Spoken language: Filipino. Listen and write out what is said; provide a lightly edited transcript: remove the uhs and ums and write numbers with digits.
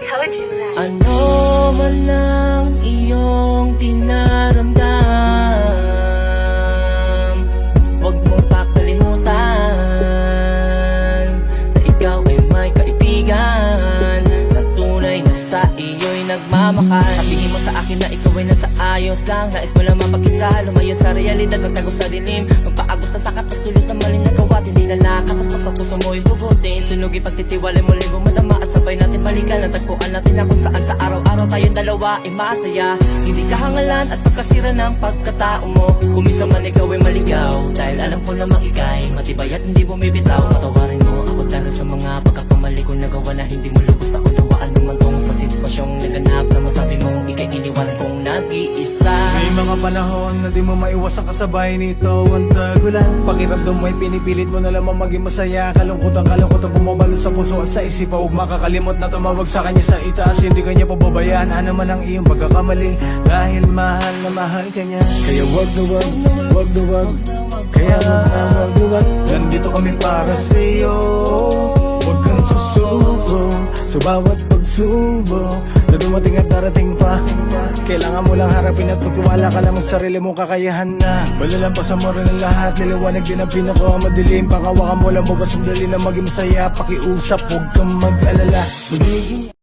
told you that. Ano man ang iyong dinaramdam, huwag mong pakalimutan na ikaw ay may kaibigan na tunay na sa iyo'y nagmamahal. Sabihin mo sa akin na ikaw ay nasa ayos lang, nais mo lang mapag-isa, lumayo sa realidad, magtago sa dilim, magpaagos na sakat, tas tulot na maling nagawa, hindi na nakatas sa puso mo'y hugutin, sunugi pagtitiwalay mo libo madama at sabay natin balikan, natagpuan natin na kung saan sa araw-araw tayong dalawa ay masaya. Hindi kahangalan at pagkasira ng pagkatao mo, kumisa man ikaw ay maligaw, dahil alam ko namang ika'y matibay at hindi bumibitaw. Patawarin mo ako dahil sa mga pagkakamali ko nagawa na hindi mo lubos na unawaan naman tong sa sitwasyong naganap na masabi mong ika'y iniwanan kong nag-iisa. May mga panahon na di mo maiwas ang kasabay nito ang tagulan. Pakiramdam mo'y pinipilit mo na lamang maging masaya. Kalungkutan bumabalo sa puso at sa isip. Huwag makakalimot na tumawag sa kanya sa itaas, hindi kanya pababayaan. Ano man ang iyong pagkakamali, dahil mahal na mahal ka niya. Kaya wag na wag, wag na wag, kaya wag na wag na wag. Nandito kami para sa'yo, huwag kang susuko sa bawat pagsubok na dumating at darating pa. Kailangan mo lang harapin at magtiwala ka lamang sa sarili mong kakayahan na malalampas mo rin ang lahat. Niliwanag din ang pinakamadilim, pangawakan mo lang bukas sandali na maging masaya. Pakiusap, huwag kang mag-alala, magiging